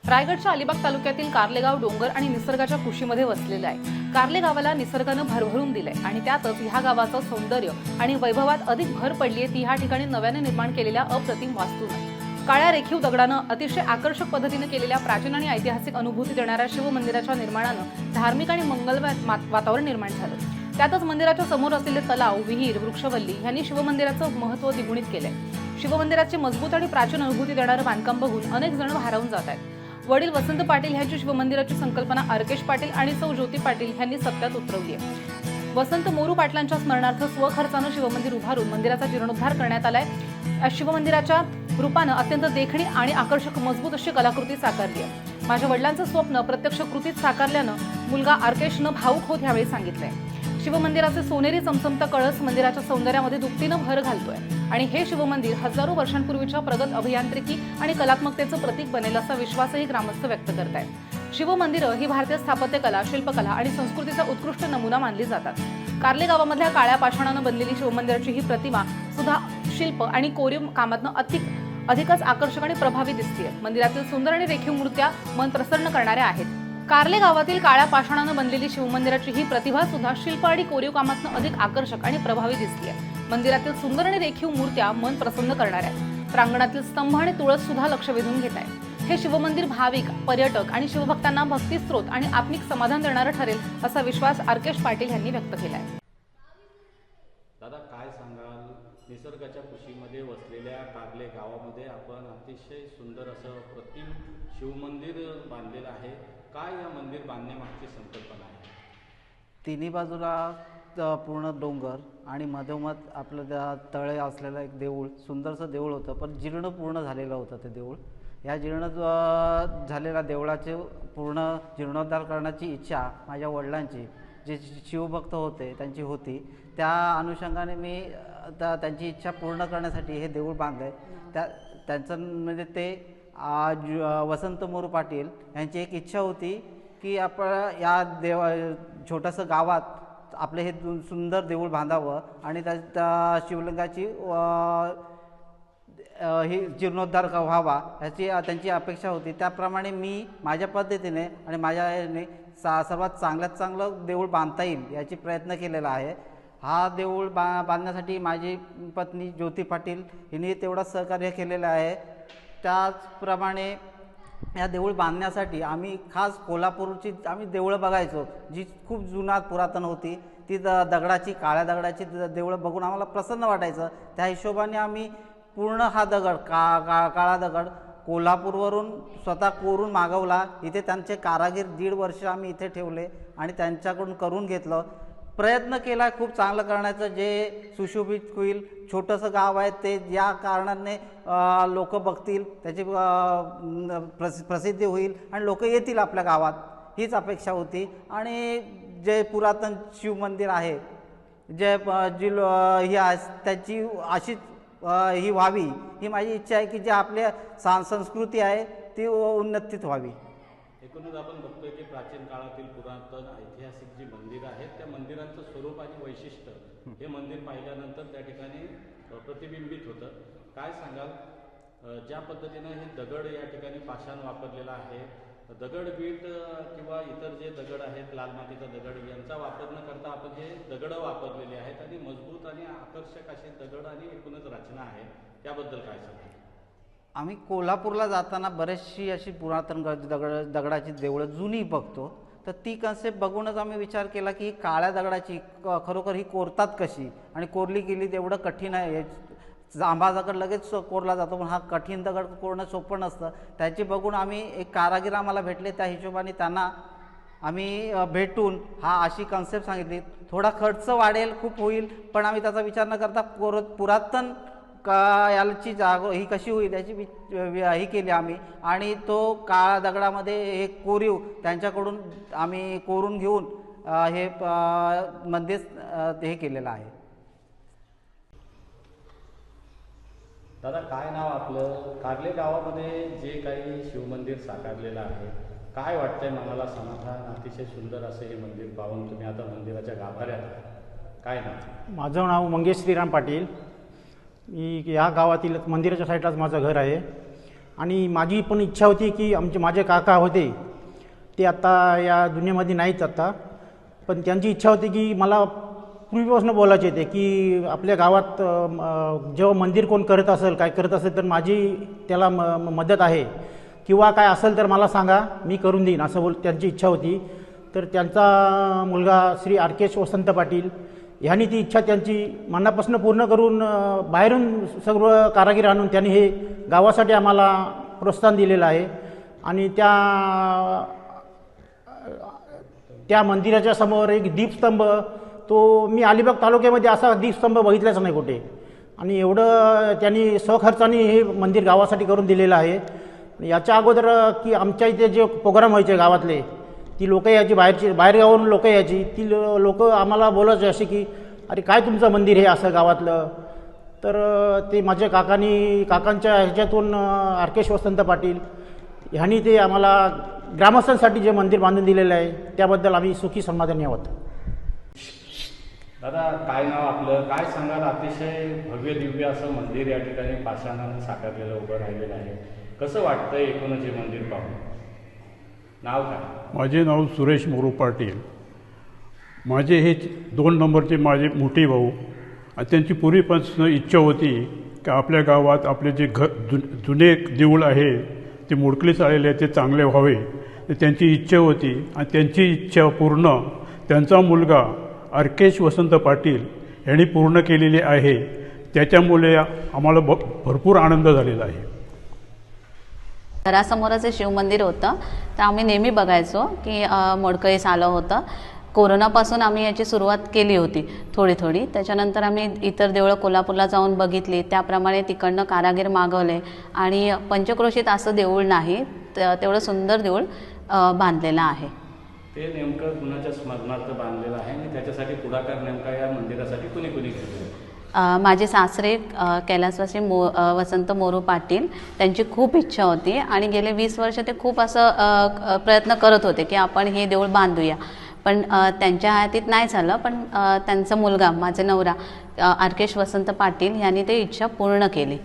रायगडच्या अलिबाग तालुक्यातील कारले गाव डोंगर आणि निसर्गाच्या कुशीमध्ये वसलेलं आहे। कारले गावाला निसर्गानं भरभरून दिलंय आणि त्यातच ह्या गावाचं सौंदर्य आणि वैभवात अधिक भर पडली आहे ती ह्या ठिकाणी नव्याने निर्माण केलेल्या अप्रतिम वास्तूनं। काळ्या रेखीव दगडानं अतिशय आकर्षक पद्धतीने केलेल्या प्राचीन आणि ऐतिहासिक अनुभूती देणाऱ्या शिवमंदिराच्या निर्माणानं धार्मिक आणि मंगलमय वातावरण निर्माण झालं। त्यातच मंदिराच्या समोर असलेले तलाव, विहीर, वृक्षवल्ली यांनी शिवमंदिराचं महत्त्व द्विगुणित केलंय। शिवमंदिराची मजबूत आणि प्राचीन अनुभूती देणारं बांधकाम बघून अनेक जण भारावून जात आहेत। वडील वसंत पाटील यांची शिवमंदिराची संकल्पना अर्केश पाटील आणि सौ ज्योती पाटील यांनी सत्यात उतरवली आहे। वसंत मोरू पाटलांच्या स्मरणार्थ स्वखर्चानं शिवमंदिर उभारून मंदिराचा जीर्णोद्धार करण्यात आलाय। शिवमंदिराच्या रूपानं अत्यंत देखणी आणि आकर्षक मजबूत अशी कलाकृती साकारली आहे। माझ्या वडिलांचं स्वप्न प्रत्यक्ष कृतीत साकारल्यानं मुलगा अर्केशनं भावुक होत यावेळी सांगितलंय। शिवमंदिराचे सोनेरी चमचमता कळस मंदिराच्या सौंदर्यामध्ये दुपटीनं भर घालतोय आणि हे शिवमंदिर हजारो वर्षांपूर्वीच्या प्रगत अभियांत्रिकी आणि कलात्मकतेचं प्रतीक बनेल असा विश्वासही ग्रामस्थ व्यक्त करतायत। शिवमंदिरं ही भारतीय स्थापत्यकला, शिल्पकला आणि संस्कृतीचा उत्कृष्ट नमुना मानली जातात। कारले गावामधल्या काळ्या पाषाणानं बनलेली शिवमंदिराची ही प्रतिमा सुद्धा शिल्प आणि कोरीव कामातनं अधिकच आकर्षक आणि प्रभावी दिसतेय। मंदिरातील सुंदर आणि रेखीव मूर्त्या मन प्रसन्न करणाऱ्या आहेत। कारले गावातील काळ्या पाषाणानं बनलेली शिवमंदिराची ही प्रतिभा सुद्धा शिल्प आणि कोरीव कामातनं अधिक आकर्षक आणि प्रभावी दिसतेय। मंदिरातील सुंदर आणि रेखीव मूर्त्या मन प्रसन्न करणाऱ्या आहेत। प्रांगणातील स्तंभ आणि तुळस सुद्धा लक्ष वेधून घेत आहे। हे शिवमंदिर भाविक, पर्यटक आणि शिवभक्तांना भक्तिस्त्रोत आणि आत्मिक समाधान देणारं ठरेल असा विश्वास अर्केश पाटील यांनी व्यक्त केला आहे। दादा, काय सांगाल, निसर्गाच्या कुशीमध्ये वसलेल्या कारले गावामध्ये आपण अतिशय सुंदर असं प्रतिम शिवमंदिर बांधलेलं आहे। काय या मंदिर बांधण्यामागची संकल्पना आहे? तिन्ही बाजूला पूर्ण डोंगर आणि मधोमध आपलं त्या तळे असलेलं एक देऊळ, सुंदरसं देऊळ होतं, पण जीर्ण पूर्ण झालेलं होतं ते देऊळ। या जीर्ण झालेल्या देवळाचे पूर्ण जीर्णोद्धार करण्याची इच्छा माझ्या वडिलांची, जे शिवभक्त होते, त्यांची होती। त्या अनुषंगाने मी त्यांची इच्छा पूर्ण करण्यासाठी हे देऊळ बांधले। त्यांचं म्हणजे ते वसंत मोरू पाटील यांची एक इच्छा होती की आपण या छोटंसं गावात आपले हे सुंदर देऊळ बांधावं आणि त्या शिवलिंगाची ही जीर्णोद्धार व्हावा याची त्यांची अपेक्षा होती। त्याप्रमाणे मी माझ्या पद्धतीने आणि माझ्या याने सर्वात चांगल्यात चांगलं देऊळ बांधता येईल याची प्रयत्न केलेला आहे। हा देऊळ बांधण्यासाठी माझी पत्नी ज्योती पाटील हिने तेवढं सहकार्य केलेलं आहे। त्याचप्रमाणे या देऊळ बांधण्यासाठी आम्ही खास कोल्हापूरची आम्ही देवळं बघायचो, जी खूप जुना पुरातन होती। ती दगडाची, काळ्या दगडाची देवळं बघून आम्हाला प्रसन्न वाटायचं। त्या हिशोबाने आम्ही पूर्ण हा दगड काळा दगड कोल्हापूरवरून स्वतः कोरून मागवला। इथे त्यांचे कारागीर 1.5 वर्ष आम्ही इथे ठेवले आणि त्यांच्याकडून करून घेतलं। प्रयत्न केला खूप चांगलं करण्याचं, जे सुशोभित होईल। छोटंसं गाव आहे ते, या कारणाने लोक बघतील, त्याची प्रसिद्धी होईल आणि लोक येतील आपल्या गावात, हीच अपेक्षा होती। आणि जे पुरातन शिवमंदिर आहे, जे ही त्याची अशीच ही व्हावी ही माझी इच्छा आहे की जे आपल्या संस्कृती आहे ती उन्नतीत व्हावी। एकूणच आपण बघतोय की प्राचीन काळातील पुरातन ऐतिहासिक जी मंदिरं आहेत, त्या मंदिरांचं स्वरूप आणि वैशिष्ट्य हे मंदिर पाहिल्यानंतर त्या ठिकाणी प्रतिबिंबित होतं। काय सांगाल, ज्या पद्धतीनं हे दगड या ठिकाणी पाषाण वापरलेला आहे, दगडवीट किंवा इतर जे दगड आहेत, लाल मातीचा दगड यांचा वापर न करता आपण हे दगडं वापरलेली आहेत आणि मजबूत आणि आकर्षक असे दगड आणि एकूणच रचना आहे, त्याबद्दल काय सांगाल? आम्ही कोल्हापूरला जाताना बरेचशी अशी पुरातन दगडाची देवळं जुनी बघतो, तर ती कन्सेप्ट बघूनच आम्ही विचार केला की काळ्या दगडाची खरोखर ही कोरतात कशी आणि कोरली गेली तेवढं कठीण आहे। जांभा दगड लगेच कोरला जातो, पण हा कठीण दगड कोरणं सोपं नसतं। त्याची बघून आम्ही एक कारागीर आम्हाला भेटले, त्या हिशोबाने त्यांना आम्ही भेटून हा अशी कन्सेप्ट सांगितली। थोडा खर्च वाढेल, खूप होईल, पण आम्ही त्याचा विचार न करता पुरातन याची ही कशी होईल याची ही केली आम्ही। आणि तो काळा दगडामध्ये हे कोरीव त्यांच्याकडून आम्ही कोरून घेऊन हे मंदिर हे केलेलं आहे। दादा, काय नाव आपलं? कारले गावामध्ये जे काही शिवमंदिर साकारलेलं आहे, काय वाटतंय मनाला समाधान? अतिशय सुंदर असं हे मंदिर पाहून तुम्ही आता मंदिराच्या गाभाऱ्यात आहात, काय नाव? माझं नाव मंगेश श्रीराम पाटील। मी या गावातील मंदिराच्या साईडलाच माझं घर आहे। आणि माझी पण इच्छा होती की माझे काका होते ते आता या दुनियेमध्ये नाहीच आता, पण त्यांची इच्छा होती की मला पूर्वीपासून बोलायचे ते की आपल्या गावात जेव्हा मंदिर कोण करत असेल काय करत असेल तर माझी त्याला मदत आहे किंवा काय असेल तर मला सांगा, मी करून देईन असं त्यांची इच्छा होती. तर त्यांचा मुलगा श्री आरकेश वसंत पाटील ह्यांनी ती इच्छा त्यांची मनापासून पूर्ण करून बाहेरून सर्व कारागीर आणून त्यांनी हे गावासाठी आम्हाला प्रोत्साहन दिलेलं आहे. आणि त्या मंदिराच्या समोर एक दीपस्तंभ, तो मी अलिबाग तालुक्यामध्ये असा दीपस्तंभ बघितलाच नाही कुठे, आणि एवढं त्यांनी स्वखर्चाने हे मंदिर गावासाठी करून दिलेलं आहे. याच्या अगोदर की आमच्या इथे जे प्रोग्राम व्हायचे गावातले, ती लोकं यायची बाहेरगावावरून लोकं यायची, ती लोकं आम्हाला बोलायचे असे की अरे काय तुमचं मंदिर हे असं गावातलं. तर ते माझ्या काकांच्या ह्याच्यातून आरकेश वसंत पाटील ह्यांनी ते आम्हाला ग्रामस्थांसाठी जे मंदिर बांधून दिलेलं आहे त्याबद्दल आम्ही सुखी समाधानी आहोत. दादा, काय नाव आपलं, काय सांगाल? अतिशय भव्य दिव्य असं मंदिर या ठिकाणी पाषाणानं साकारलेलं उभं राहिलेलं आहे. कसं वाटतंय एकूणच हे मंदिर पाहून? नाव काय? माझे नाव सुरेश मोरू पाटील. माझे हे 2 नंबरचे माझे मोठे भाऊ, आणि त्यांची पूर्वीपासून इच्छा होती की आपल्या गावात आपले जे जुने देऊळ आहे ते मोडकळीस आलेले आहे ते चांगले व्हावे, तर त्यांची इच्छा होती. आणि त्यांची इच्छा पूर्ण त्यांचा मुलगा आरकेश वसंत पाटील यांनी पूर्ण केलेली आहे. त्याच्यामुळे आम्हाला भरपूर आनंद झालेला आहे. घरासमोरच शिवमंदिर होतं, तर आम्ही नेहमी बघायचो की मोडकळीस आलं होतं. कोरोनापासून आम्ही याची सुरुवात केली होती थोडी. त्याच्यानंतर आम्ही इतर देवळं कोल्हापूरला जाऊन बघितली, त्याप्रमाणे तिकडनं कारागीर मागवले आणि पंचक्रोशीत असं देऊळ नाही तेवढं सुंदर देऊळ बांधलेलं आहे. ते नेमकं कुणाच्या स्मरणार्थ बांधलेलं आहे आणि त्याच्यासाठी पुढाकार नेमका या मंदिरासाठी कुणी घेतलेला? माझे सासरे कैलासवासी वसंत मोरू पाटील, त्यांची खूप इच्छा होती आणि गेले 20 वर्ष ते खूप असं प्रयत्न करत होते की आपण हे देऊळ बांधूया, पण त्यांच्या हातीत नाही झालं. पण त्यांचा मुलगा, माझे नवरा आरकेश वसंत पाटील यांनी ते इच्छा पूर्ण केली.